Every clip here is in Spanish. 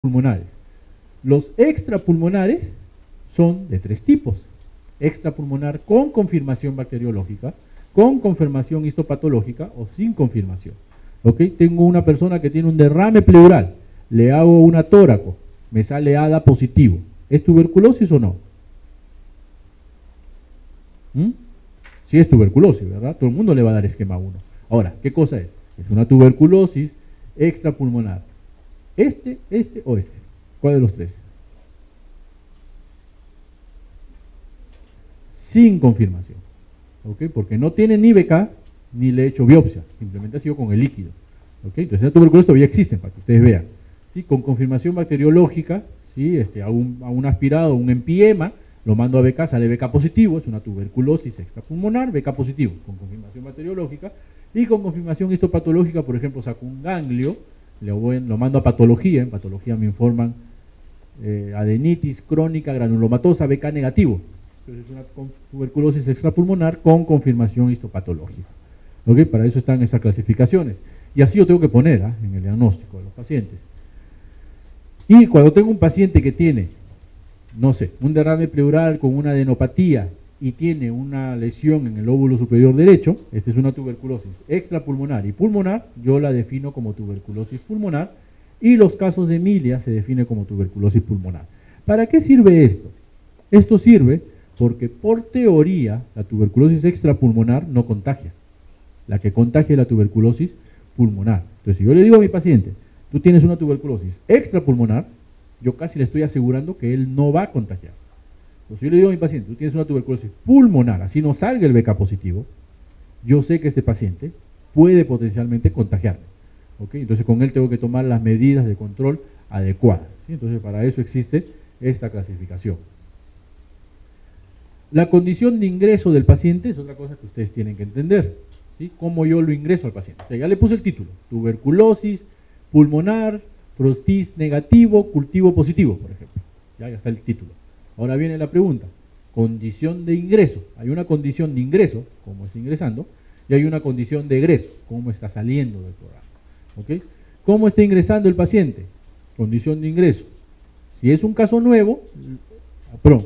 pulmonares. Los extrapulmonares son de tres tipos. Extrapulmonar con confirmación bacteriológica, con confirmación histopatológica o sin confirmación. ¿Ok? Tengo una persona que tiene un derrame pleural, le hago una tóraco, me sale ADA positivo. ¿Es tuberculosis o no? Sí es tuberculosis, ¿verdad? Todo el mundo le va a dar esquema 1. Ahora, ¿qué cosa es? Es una tuberculosis extrapulmonar. ¿Este o este? ¿Cuál de los tres? Sin confirmación. ¿Ok? Porque no tiene ni BK ni le he hecho biopsia. Simplemente ha sido con el líquido. ¿Ok? Entonces, la tuberculosis todavía existen para que ustedes vean. ¿Sí? Con confirmación bacteriológica, ¿sí? A un aspirado, un empiema, lo mando a BK, sale BK positivo, es una tuberculosis extrapulmonar, BK positivo, con confirmación bacteriológica. Y con confirmación histopatológica, por ejemplo, saco un ganglio, lo mando a patología, en patología me informan adenitis crónica granulomatosa, BK negativo. Entonces es una tuberculosis extrapulmonar con confirmación histopatológica. ¿Ok? Para eso están esas clasificaciones. Y así yo tengo que poner en el diagnóstico de los pacientes. Y cuando tengo un paciente que tiene, no sé, un derrame pleural con una adenopatía y tiene una lesión en el lóbulo superior derecho, esta es una tuberculosis extrapulmonar y pulmonar, yo la defino como tuberculosis pulmonar, y los casos de Emilia se define como tuberculosis pulmonar. ¿Para qué sirve esto? Esto sirve porque por teoría la tuberculosis extrapulmonar no contagia. La que contagia es la tuberculosis pulmonar. Entonces, si yo le digo a mi paciente, tú tienes una tuberculosis extrapulmonar, yo casi le estoy asegurando que él no va a contagiar. Entonces, yo le digo a mi paciente, tú tienes una tuberculosis pulmonar, así no salga el BK positivo, yo sé que este paciente puede potencialmente contagiarme. ¿Ok? Entonces, con él tengo que tomar las medidas de control adecuadas. ¿Sí? Entonces, para eso existe esta clasificación. La condición de ingreso del paciente es otra cosa que ustedes tienen que entender. ¿Sí? Cómo yo lo ingreso al paciente. O sea, ya le puse el título, tuberculosis pulmonar, prostis negativo, cultivo positivo, por ejemplo. Ya está el título. Ahora viene la pregunta, condición de ingreso. Hay una condición de ingreso, cómo está ingresando, y hay una condición de egreso, cómo está saliendo del programa. ¿Ok? ¿Cómo está ingresando el paciente? Condición de ingreso. Si es un caso nuevo,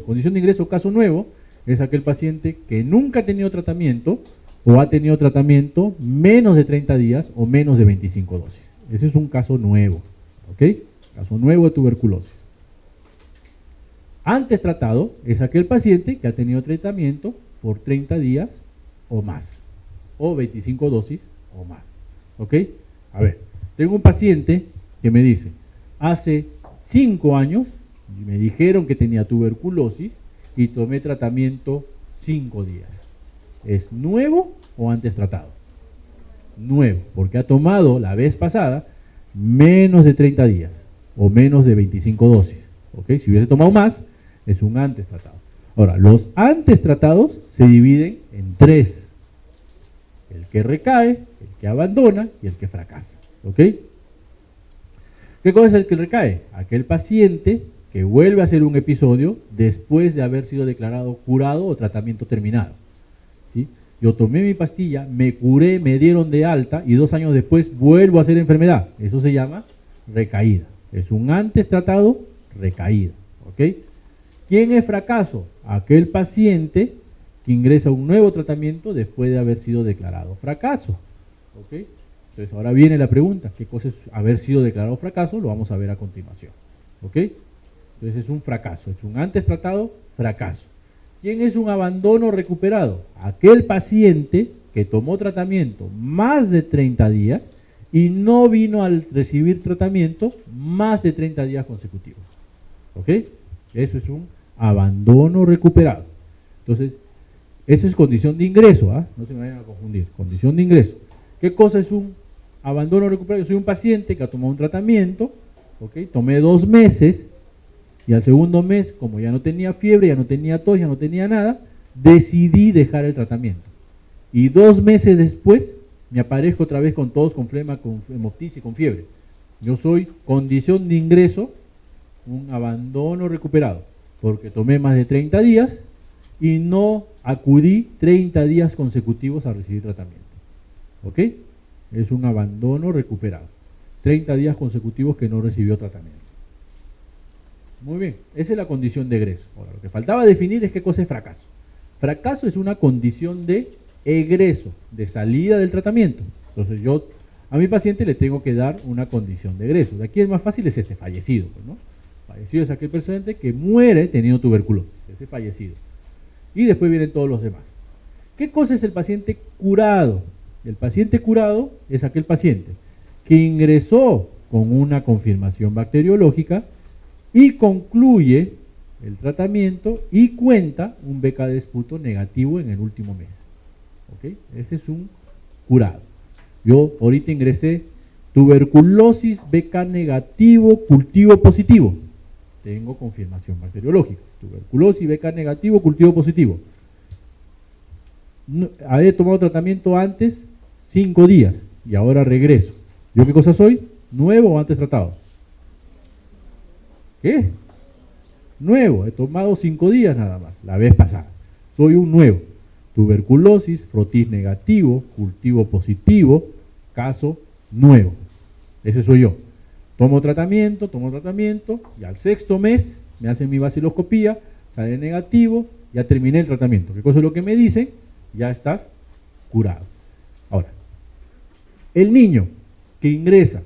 condición de ingreso, caso nuevo, es aquel paciente que nunca ha tenido tratamiento o ha tenido tratamiento menos de 30 días o menos de 25 dosis. Ese es un caso nuevo, ¿ok? Caso nuevo de tuberculosis. Antes tratado es aquel paciente que ha tenido tratamiento por 30 días o más, o 25 dosis o más, ¿ok? A ver, tengo un paciente que me dice, hace 5 años me dijeron que tenía tuberculosis y tomé tratamiento 5 días. ¿Es nuevo o antes tratado? Nuevo, porque ha tomado la vez pasada menos de 30 días o menos de 25 dosis. ¿Ok? Si hubiese tomado más, es un antes tratado. Ahora, los antes tratados se dividen en 3. El que recae, el que abandona y el que fracasa. ¿Ok? ¿Qué cosa es el que recae? Aquel paciente que vuelve a hacer un episodio después de haber sido declarado curado o tratamiento terminado. ¿Sí? Yo tomé mi pastilla, me curé, me dieron de alta y 2 años después vuelvo a hacer enfermedad. Eso se llama recaída. Es un antes tratado, recaída. ¿Ok? ¿Quién es fracaso? Aquel paciente que ingresa a un nuevo tratamiento después de haber sido declarado fracaso. ¿Ok? Entonces ahora viene la pregunta, ¿qué cosa es haber sido declarado fracaso? Lo vamos a ver a continuación. ¿Ok? Entonces es un fracaso, es un antes tratado, fracaso. ¿Quién es un abandono recuperado? Aquel paciente que tomó tratamiento más de 30 días y no vino al recibir tratamiento más de 30 días consecutivos. ¿Ok? Eso es un abandono recuperado. Entonces, eso es condición de ingreso, no se me vayan a confundir, condición de ingreso. ¿Qué cosa es un abandono recuperado? Yo soy un paciente que ha tomado un tratamiento, ¿ok? Tomé 2 meses, y al segundo mes, como ya no tenía fiebre, ya no tenía tos, ya no tenía nada, decidí dejar el tratamiento. Y 2 meses después, me aparezco otra vez con tos, con flema, con hemoptisis, con fiebre. Yo soy condición de ingreso, un abandono recuperado, porque tomé más de 30 días y no acudí 30 días consecutivos a recibir tratamiento. ¿Ok? Es un abandono recuperado. 30 días consecutivos que no recibió tratamiento. Muy bien, esa es la condición de egreso. Ahora, lo que faltaba definir es qué cosa es fracaso. Fracaso es una condición de egreso, de salida del tratamiento. Entonces yo a mi paciente le tengo que dar una condición de egreso. De aquí el más fácil es este, fallecido, pues, ¿no? Fallecido es aquel paciente que muere teniendo tuberculosis, ese fallecido. Y después vienen todos los demás. ¿Qué cosa es el paciente curado? El paciente curado es aquel paciente que ingresó con una confirmación bacteriológica y concluye el tratamiento y cuenta un BK de esputo negativo en el último mes. ¿Ok? Ese es un curado. Yo ahorita ingresé tuberculosis BK negativo, cultivo positivo. Tengo confirmación bacteriológica. Tuberculosis BK negativo, cultivo positivo. No, había tomado tratamiento antes 5 días y ahora regreso. ¿Yo qué cosa soy? ¿Nuevo o antes tratado? ¿Qué? Nuevo, he tomado 5 días nada más, la vez pasada. Soy un nuevo. Tuberculosis, frotis negativo, cultivo positivo, caso nuevo. Ese soy yo. Tomo tratamiento, y al 6º mes me hacen mi baciloscopía, sale negativo, ya terminé el tratamiento. ¿Qué cosa es lo que me dicen? Ya estás curado. Ahora, el niño que ingresa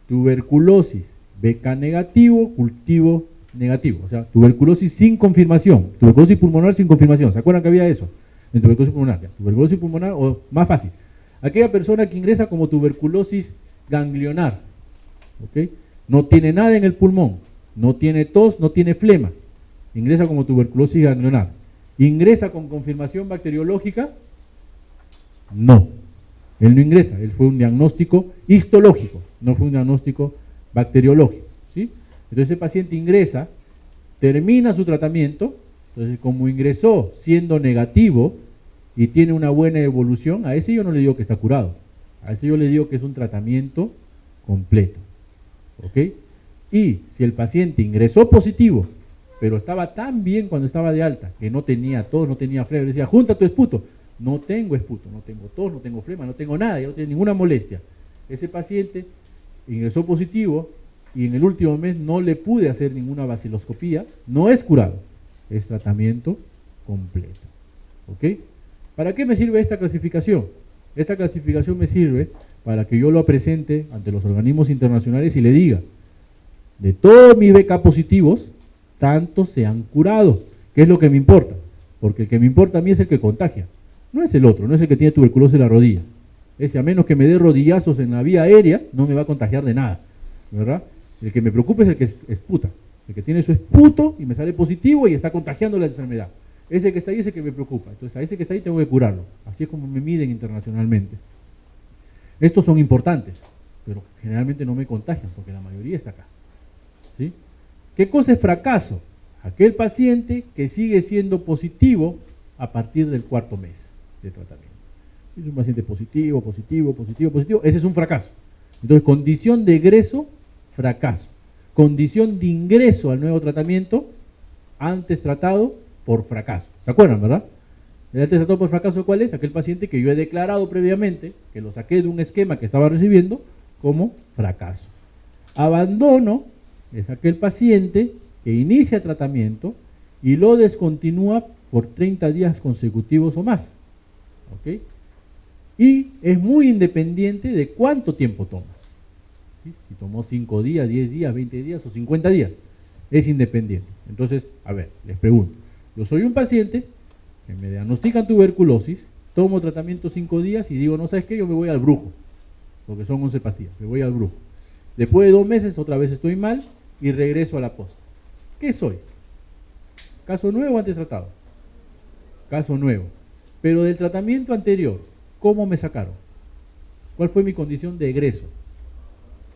tuberculosis BK negativo, cultivo negativo, o sea, tuberculosis sin confirmación, tuberculosis pulmonar sin confirmación. ¿Se acuerdan que había eso? En tuberculosis pulmonar, ya. Tuberculosis pulmonar, o más fácil, aquella persona que ingresa como tuberculosis ganglionar, ¿ok? No tiene nada en el pulmón, no tiene tos, no tiene flema, ingresa como tuberculosis ganglionar. ¿Ingresa con confirmación bacteriológica? No, él no ingresa, él fue un diagnóstico histológico, no fue un diagnóstico bacteriológico, ¿sí? Entonces el paciente ingresa, termina su tratamiento, entonces como ingresó siendo negativo y tiene una buena evolución, a ese yo no le digo que está curado, a ese yo le digo que es un tratamiento completo, ¿ok? Y si el paciente ingresó positivo, pero estaba tan bien cuando estaba de alta, que no tenía tos, no tenía fiebre, decía, junta tu esputo. No tengo esputo, no tengo tos, no tengo flema, no tengo nada, yo no tengo ninguna molestia. Ese paciente ingresó positivo y en el último mes no le pude hacer ninguna baciloscopía, no es curado, es tratamiento completo. ¿Ok? ¿Para qué me sirve esta clasificación? Esta clasificación me sirve para que yo lo presente ante los organismos internacionales y le diga, de todos mis BK positivos, tantos se han curado. ¿Qué es lo que me importa? Porque el que me importa a mí es el que contagia. No es el otro, no es el que tiene tuberculosis en la rodilla. Ese, a menos que me dé rodillazos en la vía aérea, no me va a contagiar de nada, ¿verdad? El que me preocupa es el que esputa, el que tiene su esputo y me sale positivo y está contagiando la enfermedad. Ese que está ahí es el que me preocupa. Entonces a ese que está ahí tengo que curarlo. Así es como me miden internacionalmente. Estos son importantes, pero generalmente no me contagian porque la mayoría está acá. ¿Sí? ¿Qué cosa es fracaso? Aquel paciente que sigue siendo positivo a partir del 4º mes de tratamiento. Es un paciente positivo, ese es un fracaso. Entonces, condición de egreso, fracaso. Condición de ingreso al nuevo tratamiento, antes tratado por fracaso. ¿Se acuerdan, verdad? El antes tratado por fracaso, ¿cuál es? Aquel paciente que yo he declarado previamente, que lo saqué de un esquema que estaba recibiendo, como fracaso. Abandono es aquel paciente que inicia tratamiento y lo descontinúa por 30 días consecutivos o más. ¿Ok? Y es muy independiente de cuánto tiempo toma. ¿Sí? Si tomó 5 días, 10 días, 20 días o 50 días. Es independiente. Entonces, a ver, les pregunto. Yo soy un paciente que me diagnostican tuberculosis, tomo tratamiento 5 días y digo, no sabes qué, yo me voy al brujo. Porque son 11 pastillas, me voy al brujo. Después de 2 meses otra vez estoy mal y regreso a la posta. ¿Qué soy? ¿Caso nuevo o antes tratado? Caso nuevo. Pero del tratamiento anterior, ¿cómo me sacaron? ¿Cuál fue mi condición de egreso?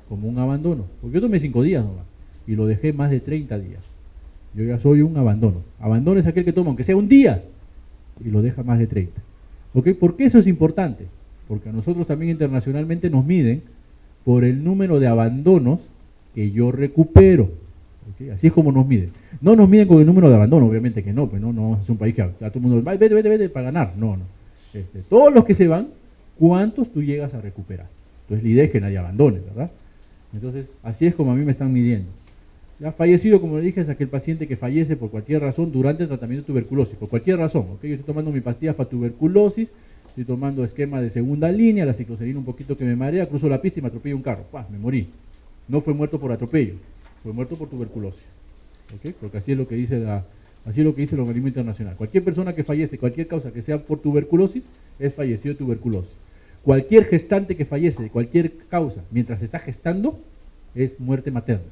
Como un abandono. Porque yo tomé 5 días nomás y lo dejé más de 30 días. Yo ya soy un abandono. Abandono es aquel que toma, aunque sea un día, y lo deja más de 30. ¿Ok? ¿Por qué eso es importante? Porque a nosotros también internacionalmente nos miden por el número de abandonos que yo recupero. ¿Okay? Así es como nos miden. No nos miden con el número de abandono, obviamente que no, pues no es un país que a todo el mundo vete para ganar. No. Todos los que se van, ¿cuántos tú llegas a recuperar? Entonces la idea es que nadie abandone, ¿verdad? Entonces, así es como a mí me están midiendo. Ya fallecido, como le dije, es aquel paciente que fallece por cualquier razón durante el tratamiento de tuberculosis, por cualquier razón. ¿Ok? Yo estoy tomando mi pastilla para tuberculosis, estoy tomando esquema de segunda línea, la cicloserina un poquito que me marea, cruzo la pista y me atropella un carro. ¡Pah! Me morí. No fue muerto por atropello, fue muerto por tuberculosis. ¿Ok? Porque así es lo que dice así es lo que dice el organismo internacional. Cualquier persona que fallece, cualquier causa que sea por tuberculosis, es fallecido de tuberculosis. Cualquier gestante que fallece de cualquier causa mientras está gestando, es muerte materna.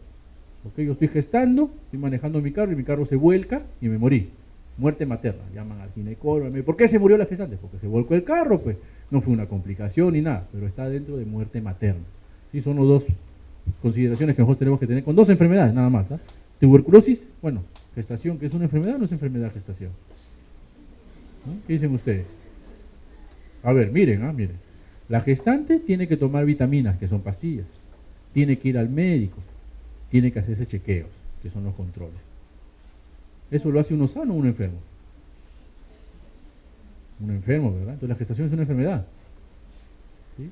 ¿Ok? Yo estoy gestando, estoy manejando mi carro y mi carro se vuelca y me morí. Muerte materna. Llaman al ginecólogo. ¿Por qué se murió la gestante? Porque se volcó el carro, pues. No fue una complicación ni nada, pero está dentro de muerte materna. Sí, son las dos consideraciones que nosotros tenemos que tener con dos enfermedades, nada más. Tuberculosis, bueno, gestación, que es una enfermedad, no es enfermedad gestación. ¿No? ¿Qué dicen ustedes? A ver, miren, miren. La gestante tiene que tomar vitaminas, que son pastillas. Tiene que ir al médico. Tiene que hacerse chequeos, que son los controles. ¿Eso lo hace uno sano o uno enfermo? Un enfermo, ¿verdad? Entonces la gestación es una enfermedad. ¿Sí?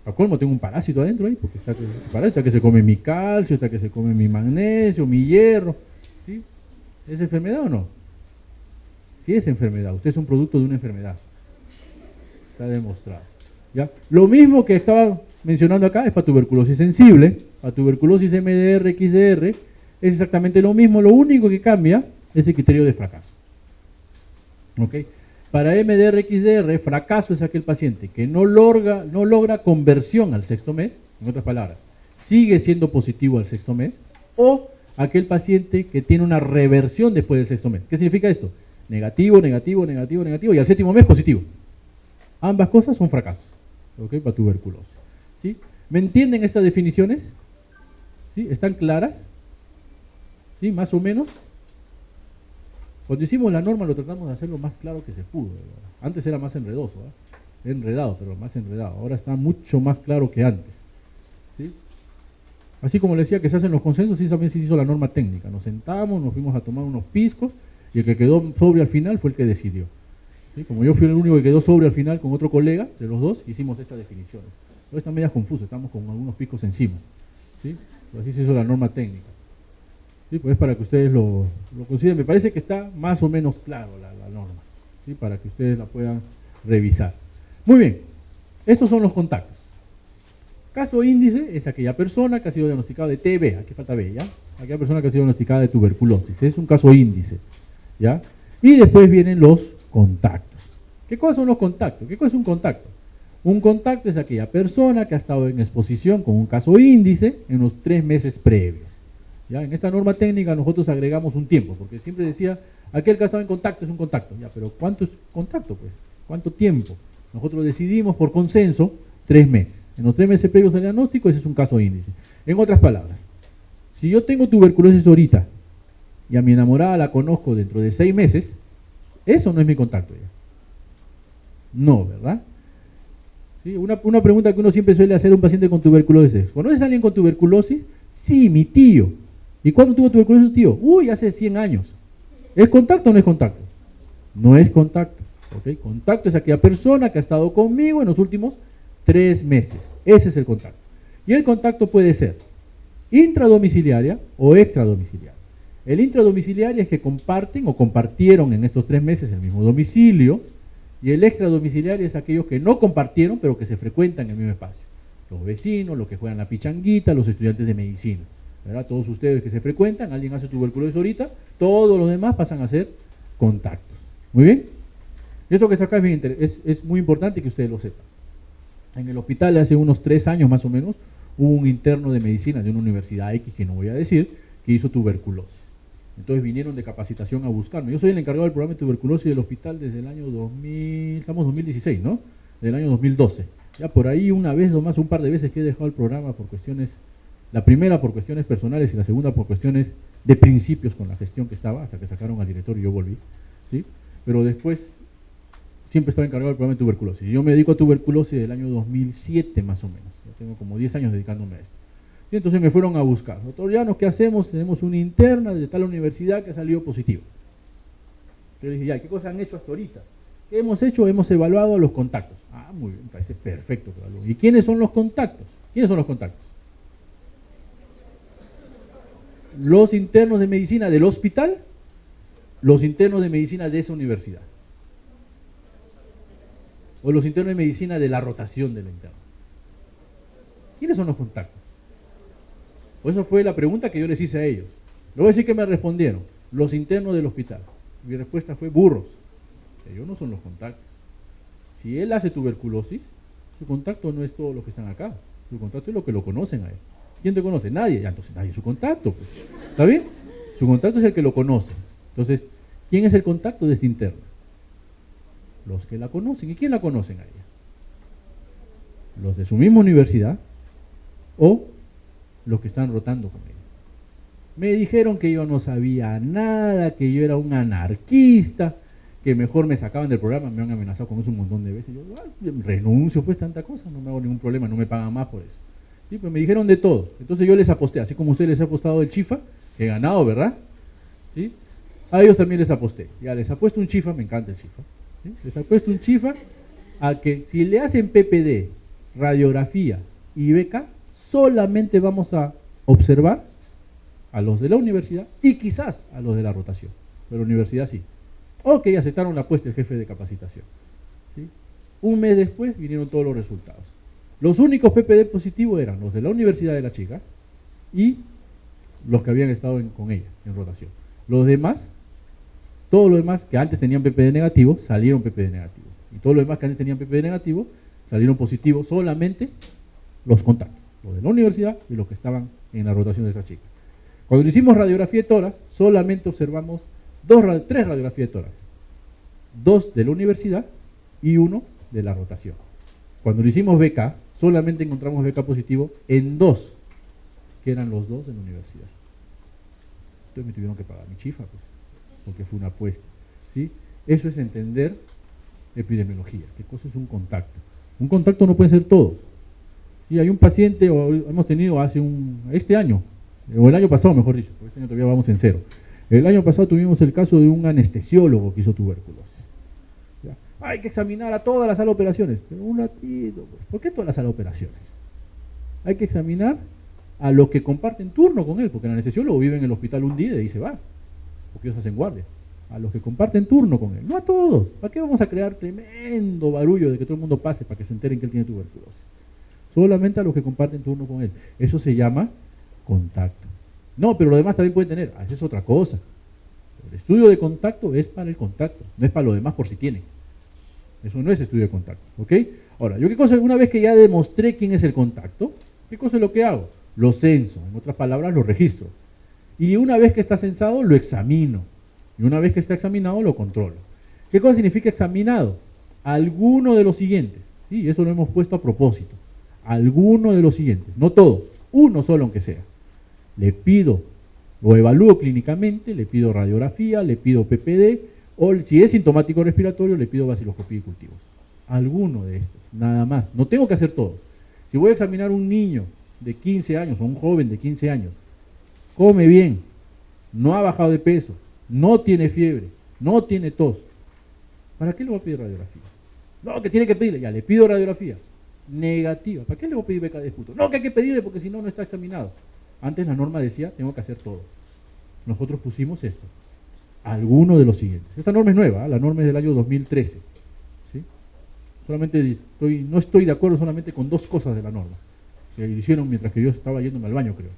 A colmo tengo un parásito adentro ahí, porque ese parásito está que se come mi calcio, está que se come mi magnesio, mi hierro. ¿Sí? ¿Es enfermedad o no? Sí es enfermedad, usted es un producto de una enfermedad. Está demostrado. ¿Ya? Lo mismo que estaba mencionando acá es para tuberculosis sensible, para tuberculosis MDR, XDR, es exactamente lo mismo, lo único que cambia es el criterio de fracaso. ¿Ok? Para MDR, XDR, fracaso es aquel paciente que no logra conversión al sexto mes, en otras palabras, sigue siendo positivo al sexto mes, o aquel paciente que tiene una reversión después del sexto mes. ¿Qué significa esto? Negativo, negativo, negativo, negativo, y al séptimo mes positivo. Ambas cosas son fracasos, ¿ok? Para tuberculosis. ¿Sí? ¿Me entienden estas definiciones? ¿Sí? ¿Están claras? ¿Sí? ¿Más o menos? Cuando hicimos la norma lo tratamos de hacer lo más claro que se pudo. ¿Verdad? Antes era más enredoso, enredado, pero más enredado. Ahora está mucho más claro que antes. ¿Sí? Así como le decía que se hacen los consensos, sí también se hizo la norma técnica. Nos sentamos, nos fuimos a tomar unos piscos y el que quedó sobrio al final fue el que decidió. ¿Sí? Como yo fui el único que quedó sobrio al final con otro colega, de los dos, hicimos estas definiciones. Pero están medias confusas, estamos con algunos picos encima. ¿Sí? Pero así se hizo la norma técnica. ¿Sí? Pues para que ustedes lo consideren. Me parece que está más o menos claro la norma, ¿sí? Para que ustedes la puedan revisar. Muy bien, estos son los contactos. Caso índice es aquella persona que ha sido diagnosticada de TB, aquí falta B, ¿ya? Aquella persona que ha sido diagnosticada de tuberculosis, es un caso índice, ¿ya? Y después vienen los contactos. ¿Qué cosas son los contactos? ¿Qué cosa es un contacto? Un contacto es aquella persona que ha estado en exposición con un caso índice en los 3 meses previos. ¿Ya? En esta norma técnica nosotros agregamos un tiempo, porque siempre decía, aquel que ha estado en contacto es un contacto. Ya, pero ¿cuánto es contacto, pues? ¿Cuánto tiempo? Nosotros decidimos por consenso 3 meses. En los 3 meses previos al diagnóstico, ese es un caso índice. En otras palabras, si yo tengo tuberculosis ahorita y a mi enamorada la conozco dentro de 6 meses, eso no es mi contacto ya. No, ¿verdad? ¿Sí? Una pregunta que uno siempre suele hacer a un paciente con tuberculosis es, ¿conoces a alguien con tuberculosis? Sí, mi tío. ¿Y cuándo tuvo tuberculosis tu tío? Uy, hace 100 años. ¿Es contacto o no es contacto? No es contacto. ¿Okay? Contacto es aquella persona que ha estado conmigo en los últimos 3 meses. Ese es el contacto. Y el contacto puede ser intradomiciliaria o extradomiciliaria. El intradomiciliario es que comparten o compartieron en estos 3 meses el mismo domicilio, y el extradomiciliario es aquellos que no compartieron pero que se frecuentan en el mismo espacio. Los vecinos, los que juegan la pichanguita, los estudiantes de medicina. ¿Verdad? Todos ustedes que se frecuentan, alguien hace tuberculosis ahorita, todos los demás pasan a ser contactos. ¿Muy bien? Esto que está acá es muy importante que ustedes lo sepan. En el hospital hace unos 3 años más o menos, hubo un interno de medicina de una universidad X, que no voy a decir, que hizo tuberculosis. Entonces vinieron de capacitación a buscarme. Yo soy el encargado del programa de tuberculosis del hospital desde el año 2000, estamos en 2016, ¿no? Del año 2012. Ya por ahí una vez o más, un par de veces que he dejado el programa por cuestiones, la primera por cuestiones personales y la segunda por cuestiones de principios con la gestión que estaba, hasta que sacaron al director y yo volví, ¿sí? Pero después siempre estaba encargado del programa de tuberculosis. Yo me dedico a tuberculosis desde el año 2007 más o menos. Ya tengo como 10 años dedicándome a esto. Y entonces me fueron a buscar. Doctor Llanos, ¿qué hacemos? Tenemos una interna de tal universidad que ha salido positiva. Yo le dije, ya, ¿qué cosas han hecho hasta ahorita? ¿Qué hemos hecho? Hemos evaluado los contactos. Ah, muy bien, parece perfecto. ¿Y quiénes son los contactos? ¿Quiénes son los contactos? los internos de medicina del hospital, los internos de medicina de esa universidad, o los internos de medicina de la rotación del interno. ¿Quiénes son los contactos? Pues esa fue la pregunta que yo les hice a ellos. Les voy a decir que me respondieron, los internos del hospital. Mi respuesta fue burros. Ellos no son los contactos. Si él hace tuberculosis, su contacto no es todos los que están acá. Su contacto es lo que lo conocen a él. ¿Quién te conoce? Nadie. Ya, entonces nadie es su contacto. Pues. ¿Está bien? Su contacto es el que lo conoce. Entonces, ¿quién es el contacto de este interno? Los que la conocen. ¿Y quién la conocen a ella? Los de su misma universidad o los que están rotando con ella. Me dijeron que yo no sabía nada, que yo era un anarquista, que mejor me sacaban del programa, me han amenazado con eso un montón de veces. Yo renuncio, pues tanta cosa, no me hago ningún problema, no me pagan más por eso. Sí, pues me dijeron de todo. Entonces yo les aposté, así como ustedes les ha apostado el chifa, que he ganado, ¿verdad? ¿Sí? A ellos también les aposté. Ya les apuesto un chifa, me encanta el chifa. ¿Sí? Les apuesto un chifa a que si le hacen PPD, radiografía y beca, solamente vamos a observar a los de la universidad y quizás a los de la rotación, pero la universidad sí. Ok, aceptaron la apuesta el jefe de capacitación. ¿Sí? Un mes después vinieron todos los resultados. Los únicos PPD positivos eran los de la universidad de la chica y los que habían estado con ella en rotación. Los demás, todos los demás que antes tenían PPD negativo, salieron PPD negativo. Y todos los demás que antes tenían PPD negativo, salieron positivos solamente los contactos, los de la universidad y los que estaban en la rotación de esa chica. Cuando le hicimos radiografía de tórax, solamente observamos tres radiografías de tórax. 2 de la universidad y 1 de la rotación. Cuando le hicimos BK, solamente encontramos BK positivo en 2, que eran los 2 de la universidad. Entonces me tuvieron que pagar mi chifa, pues, porque fue una apuesta. ¿Sí? Eso es entender epidemiología. ¿Qué cosa es un contacto? Un contacto no puede ser todo. ¿Sí? Hay un paciente, o hemos tenido este año, o el año pasado mejor dicho, porque este año todavía vamos en cero. El año pasado tuvimos el caso de un anestesiólogo que hizo tuberculosis. ¿Ya? Hay que examinar a toda la sala de operaciones. Pero un ratito, pues. ¿Por qué toda la sala de operaciones? Hay que examinar a los que comparten turno con él, porque el anestesiólogo vive en el hospital un día y de ahí se va, porque ellos hacen guardia. A los que comparten turno con él, no a todos. ¿Para qué vamos a crear tremendo barullo de que todo el mundo pase para que se enteren que él tiene tuberculosis? Solamente a los que comparten turno con él. Eso se llama contacto. No, pero lo demás también puede tener. Esa es otra cosa. El estudio de contacto es para el contacto, no es para lo demás por si tienen. Eso no es estudio de contacto, ¿ok? Ahora, yo qué cosa, una vez que ya demostré quién es el contacto, ¿qué cosa es lo que hago? Lo censo, en otras palabras, lo registro. Y una vez que está censado, lo examino. Y una vez que está examinado, lo controlo. ¿Qué cosa significa examinado? Alguno de los siguientes. Sí, eso lo hemos puesto a propósito. Alguno de los siguientes, no todos, uno solo aunque sea. Le pido, lo evalúo clínicamente, le pido radiografía, le pido PPD, o si es sintomático respiratorio, le pido baciloscopía y cultivos. Alguno de estos, nada más. No tengo que hacer todo. Si voy a examinar un niño de 15 años o un joven de 15 años, come bien, no ha bajado de peso, no tiene fiebre, no tiene tos, ¿para qué le voy a pedir radiografía? No, que tiene que pedirle, ya le pido radiografía. Negativa, ¿para qué le voy a pedir beca de disputo? No, que hay que pedirle porque si no, no está examinado. Antes la norma decía, tengo que hacer todo. Nosotros pusimos esto. Alguno de los siguientes. Esta norma es nueva, ¿eh? La norma es del año 2013. ¿Sí? Solamente no estoy de acuerdo solamente con 2 cosas de la norma. Que hicieron mientras que yo estaba yéndome al baño, creo.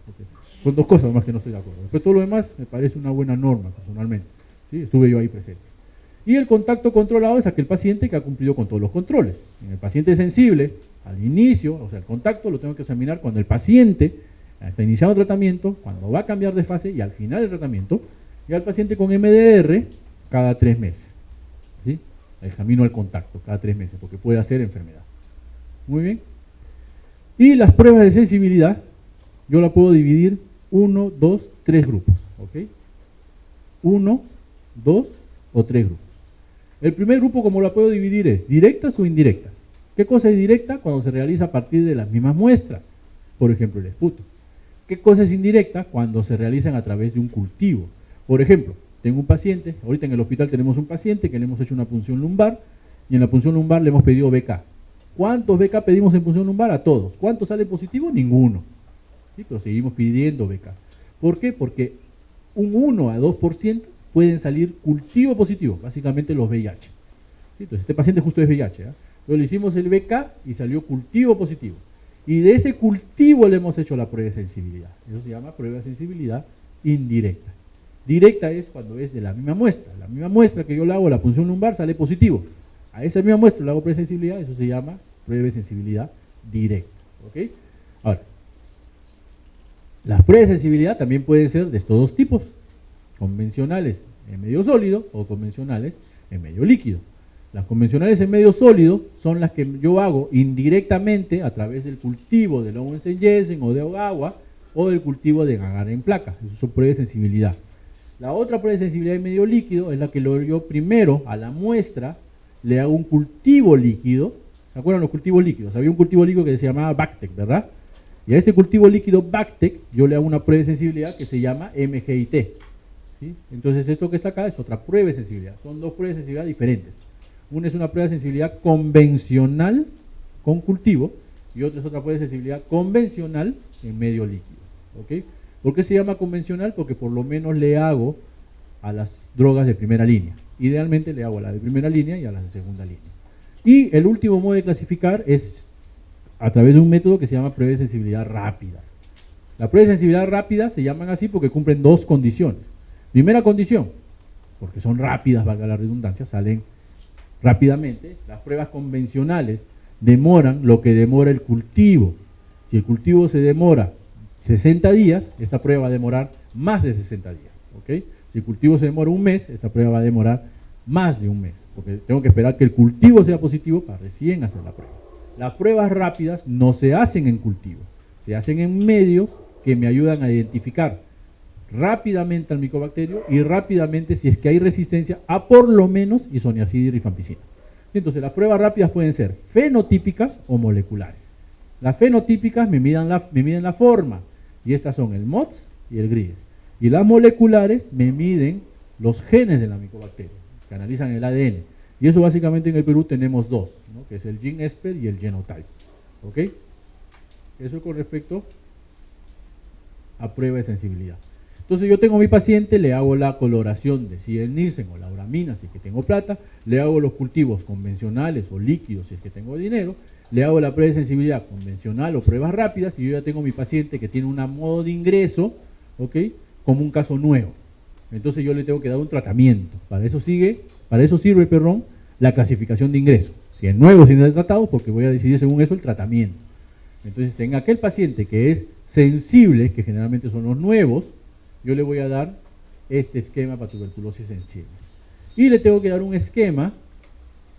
Son 2 cosas más que no estoy de acuerdo. Después todo lo demás me parece una buena norma, personalmente. ¿Sí? Estuve yo ahí presente. Y el contacto controlado es aquel paciente que ha cumplido con todos los controles. En el paciente sensible, al inicio, o sea, el contacto lo tengo que examinar cuando el paciente está iniciando tratamiento, cuando va a cambiar de fase y al final del tratamiento, y al paciente con MDR cada 3 meses. ¿Sí? Examino el contacto cada 3 meses, porque puede hacer enfermedad. Muy bien. Y las pruebas de sensibilidad, yo la puedo dividir 1, 2, 3 grupos. ¿Ok? 1, 2 o 3 grupos. El primer grupo, como la puedo dividir, es directas o indirectas. ¿Qué cosa es directa? Cuando se realiza a partir de las mismas muestras. Por ejemplo, el esputo. ¿Qué cosa es indirecta? Cuando se realizan a través de un cultivo. Por ejemplo, tengo un paciente, ahorita en el hospital tenemos un paciente que le hemos hecho una punción lumbar y en la punción lumbar le hemos pedido BK. ¿Cuántos BK pedimos en punción lumbar? A todos. ¿Cuántos sale positivo? Ninguno. ¿Sí? Pero seguimos pidiendo BK. ¿Por qué? Porque un 1 a 2% pueden salir cultivo positivo, básicamente los VIH. ¿Sí? Entonces, este paciente justo es VIH. Entonces le hicimos el BK y salió cultivo positivo. Y de ese cultivo le hemos hecho la prueba de sensibilidad. Eso se llama prueba de sensibilidad indirecta. Directa es cuando es de la misma muestra. La misma muestra que yo le hago la punción lumbar sale positivo. A esa misma muestra le hago prueba de sensibilidad, eso se llama prueba de sensibilidad directa. ¿Ok? Ahora, las pruebas de sensibilidad también pueden ser de estos dos tipos, convencionales en medio sólido o convencionales en medio líquido. Las convencionales en medio sólido son las que yo hago indirectamente a través del cultivo de Lowenstein-Jessen o de Ogawa o del cultivo de agar en placa. Eso son pruebas de sensibilidad. La otra prueba de sensibilidad en medio líquido es la que yo primero a la muestra le hago un cultivo líquido. ¿Se acuerdan los cultivos líquidos? Había un cultivo líquido que se llamaba Bactec, ¿verdad? Y a este cultivo líquido Bactec yo le hago una prueba de sensibilidad que se llama MGIT. ¿Sí? Entonces esto que está acá es otra prueba de sensibilidad. Son dos pruebas de sensibilidad diferentes. Una es una prueba de sensibilidad convencional con cultivo y otra es otra prueba de sensibilidad convencional en medio líquido. ¿Ok? ¿Por qué se llama convencional? Porque por lo menos le hago a las drogas de primera línea. Idealmente le hago a la de primera línea y a las de segunda línea. Y el último modo de clasificar es a través de un método que se llama pruebas de sensibilidad rápidas. Las pruebas de sensibilidad rápidas se llaman así porque cumplen dos condiciones. Primera condición, porque son rápidas, valga la redundancia, salen rápidamente. Las pruebas convencionales demoran lo que demora el cultivo. Si el cultivo se demora 60 días, esta prueba va a demorar más de 60 días. ¿Ok? Si el cultivo se demora un mes, esta prueba va a demorar más de un mes, porque tengo que esperar que el cultivo sea positivo para recién hacer la prueba. Las pruebas rápidas no se hacen en cultivo, se hacen en medios que me ayudan a identificar rápidamente al micobacterio y rápidamente si es que hay resistencia a por lo menos isoniazida y rifampicina. Entonces las pruebas rápidas pueden ser fenotípicas o moleculares. Las fenotípicas me miden la forma, y estas son el MOTS y el GRIES. Y las moleculares me miden los genes de la micobacteria, que analizan el ADN. Y eso básicamente en el Perú tenemos dos, ¿no? Que es el GenEsper y el Genotype. ¿Ok? Eso con respecto a prueba de sensibilidad. Entonces yo tengo a mi paciente, le hago la coloración de si es Nielsen o la uramina, si es que tengo plata, le hago los cultivos convencionales o líquidos, si es que tengo dinero, le hago la prueba de sensibilidad convencional o pruebas rápidas, y yo ya tengo a mi paciente que tiene un modo de ingreso, ¿ok? Como un caso nuevo. Entonces yo le tengo que dar un tratamiento. Para eso sirve, la clasificación de ingreso. Si es nuevo, si no es tratado, porque voy a decidir según eso el tratamiento. Entonces, en aquel paciente que es sensible, que generalmente son los nuevos, yo le voy a dar este esquema para tuberculosis sensible. Y le tengo que dar un esquema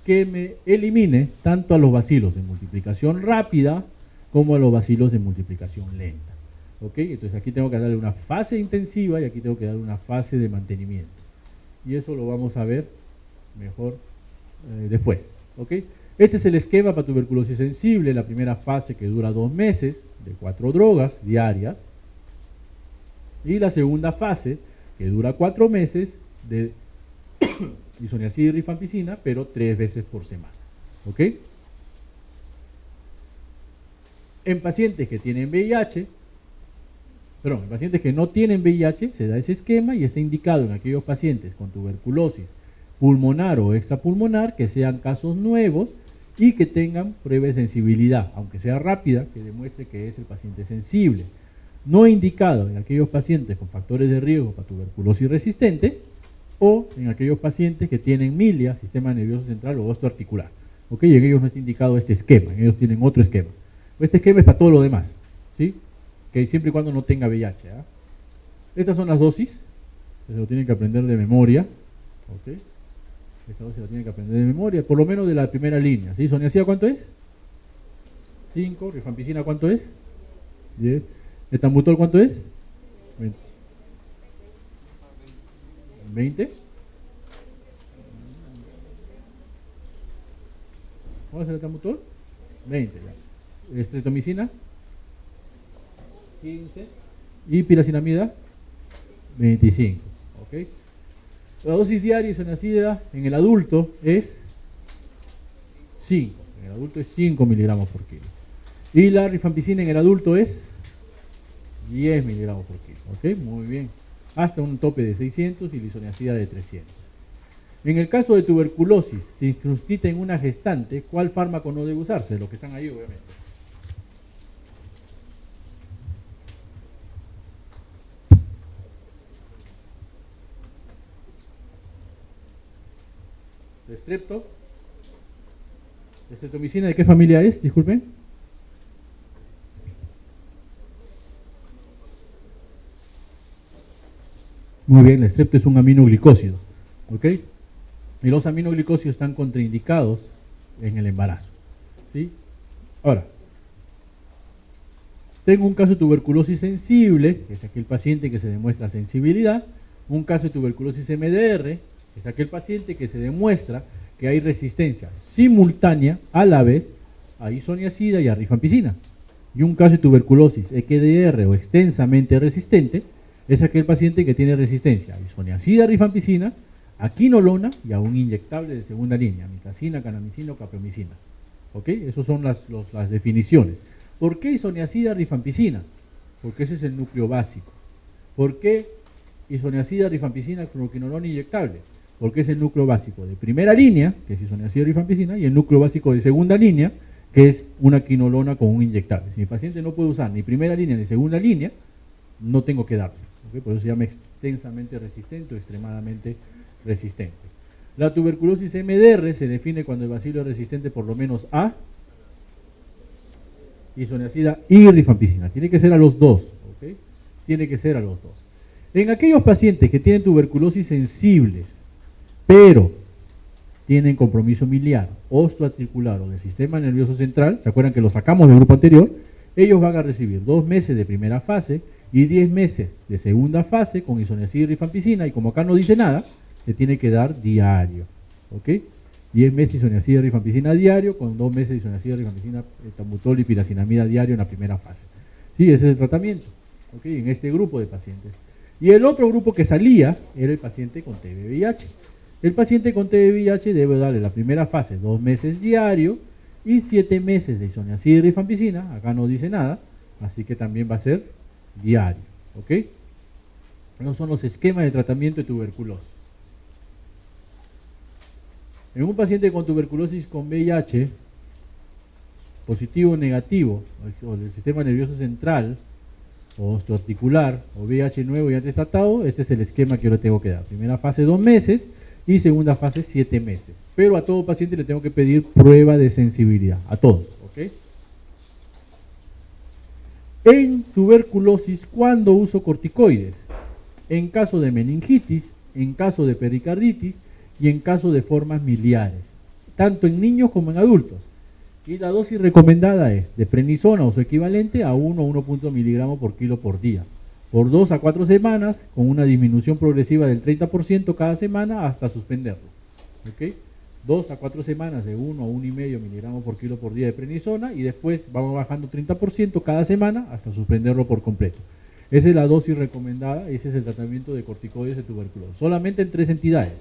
que me elimine tanto a los bacilos de multiplicación rápida como a los bacilos de multiplicación lenta. ¿Ok? Entonces aquí tengo que darle una fase intensiva y aquí tengo que darle una fase de mantenimiento. Y eso lo vamos a ver mejor después. ¿Ok? Este es el esquema para tuberculosis sensible, la primera fase que dura 2 meses, de 4 drogas diarias. Y la segunda fase, que dura 4 meses, de isoniazida y rifampicina, pero 3 veces por semana. ¿Ok? En pacientes que tienen VIH, en pacientes que no tienen VIH, se da ese esquema y está indicado en aquellos pacientes con tuberculosis pulmonar o extrapulmonar, que sean casos nuevos y que tengan prueba de sensibilidad, aunque sea rápida, que demuestre que es el paciente sensible. No indicado en aquellos pacientes con factores de riesgo para tuberculosis resistente o en aquellos pacientes que tienen milia, sistema nervioso central o osteoarticular. ¿Ok? Y en ellos no está indicado este esquema, en ellos tienen otro esquema. Este esquema es para todo lo demás, ¿sí? Que siempre y cuando no tenga VIH. ¿Ah? Estas son las dosis, se lo tienen que aprender de memoria. ¿Ok? Esta dosis la tienen que aprender de memoria, por lo menos de la primera línea. ¿Sí? ¿Isoniazida cuánto es? 5. ¿Rifampicina cuánto es? 10. ¿Etambutol cuánto es? 20. ¿Cómo es el etambutol? 20. Ya. ¿Estreptomicina? 15. ¿Y piracinamida? 25. ¿Ok? La dosis diaria de isoniazida en el adulto es 5. En el adulto es 5 miligramos por kilo. Y la rifampicina en el adulto es 10 miligramos por kilo. ¿Ok? Muy bien. Hasta un tope de 600 y la isoniazida de 300. En el caso de tuberculosis circunscrita en una gestante, ¿cuál fármaco no debe usarse? Los que están ahí, obviamente. Estrepto. ¿Estreptomicina de qué familia es? Disculpen. Muy bien, el estrepto es un aminoglicósido. ¿Ok? Y los aminoglicósidos están contraindicados en el embarazo. ¿Sí? Ahora, tengo un caso de tuberculosis sensible, que es aquel paciente que se demuestra sensibilidad, un caso de tuberculosis MDR, que es aquel paciente que se demuestra que hay resistencia simultánea a la vez a isoniazida y a rifampicina. Y un caso de tuberculosis EQDR o extensamente resistente es aquel paciente que tiene resistencia a isoniazida, rifampicina, a quinolona y a un inyectable de segunda línea, mitacina, kanamicina o capromicina. ¿Ok? Esas son las definiciones. ¿Por qué isoniazida, rifampicina? Porque ese es el núcleo básico. ¿Por qué isoniazida, rifampicina, cloroquinolona inyectable? Porque es el núcleo básico de primera línea, que es isoniazida, rifampicina, y el núcleo básico de segunda línea, que es una quinolona con un inyectable. Si mi paciente no puede usar ni primera línea ni segunda línea, no tengo que darle. ¿Okay? Por eso se llama extensamente resistente o extremadamente resistente. La tuberculosis MDR se define cuando el bacilo es resistente por lo menos a isoniazida y rifampicina. Tiene que ser a los dos. ¿Okay? Tiene que ser a los dos. En aquellos pacientes que tienen tuberculosis sensibles, pero tienen compromiso miliar, osteoarticular o del sistema nervioso central, ¿se acuerdan que lo sacamos del grupo anterior? Ellos van a recibir 2 meses de primera fase y 10 meses de segunda fase con isoniazida y rifampicina, y como acá no dice nada, se tiene que dar diario. ¿Ok? 10 meses de isoniazida y rifampicina diario, con 2 meses de isoniazida y rifampicina, etambutol y piracinamida diario en la primera fase. Sí, ese es el tratamiento. ¿Ok? En este grupo de pacientes. Y el otro grupo que salía era el paciente con TB-VIH. El paciente con TB-VIH debe darle la primera fase 2 meses diario y 7 meses de isoniazida y rifampicina. Acá no dice nada, así que también va a ser diario. ¿Ok? Esos son los esquemas de tratamiento de tuberculosis. En un paciente con tuberculosis con VIH, positivo o negativo, o del sistema nervioso central, o osteoarticular, o VIH nuevo y antes tratado, este es el esquema que yo le tengo que dar. Primera fase 2 meses y segunda fase 7 meses. Pero a todo paciente le tengo que pedir prueba de sensibilidad, a todos. ¿Ok? En tuberculosis, ¿cuándo uso corticoides? En caso de meningitis, en caso de pericarditis y en caso de formas miliares, tanto en niños como en adultos. Y la dosis recomendada es de prednisona o su equivalente a 1 o 1.0 miligramos por kilo por día, por 2 a 4 semanas, con una disminución progresiva del 30% cada semana hasta suspenderlo. ¿Ok? 2 a 4 semanas de 1 a 1,5 miligramos por kilo por día de prednisona, y después vamos bajando 30% cada semana hasta suspenderlo por completo. Esa es la dosis recomendada, ese es el tratamiento de corticoides de tuberculosis. Solamente en 3 entidades: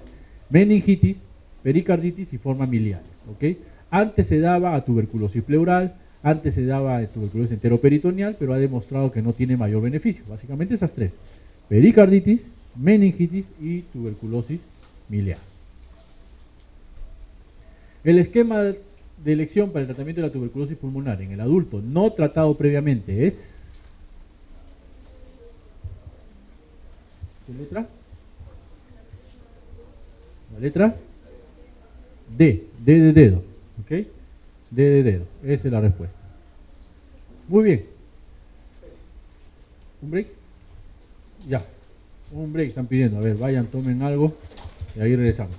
meningitis, pericarditis y formas miliares. ¿Ok? Antes se daba a tuberculosis pleural, antes se daba a tuberculosis enteroperitoneal, pero ha demostrado que no tiene mayor beneficio. Básicamente esas 3: pericarditis, meningitis y tuberculosis miliar. El esquema de elección para el tratamiento de la tuberculosis pulmonar en el adulto no tratado previamente es... ¿Qué letra? La letra D, D de dedo. ¿Ok? D de dedo, esa es la respuesta. Muy bien. ¿Un break? Ya, un break están pidiendo. A ver, vayan, tomen algo y ahí regresamos.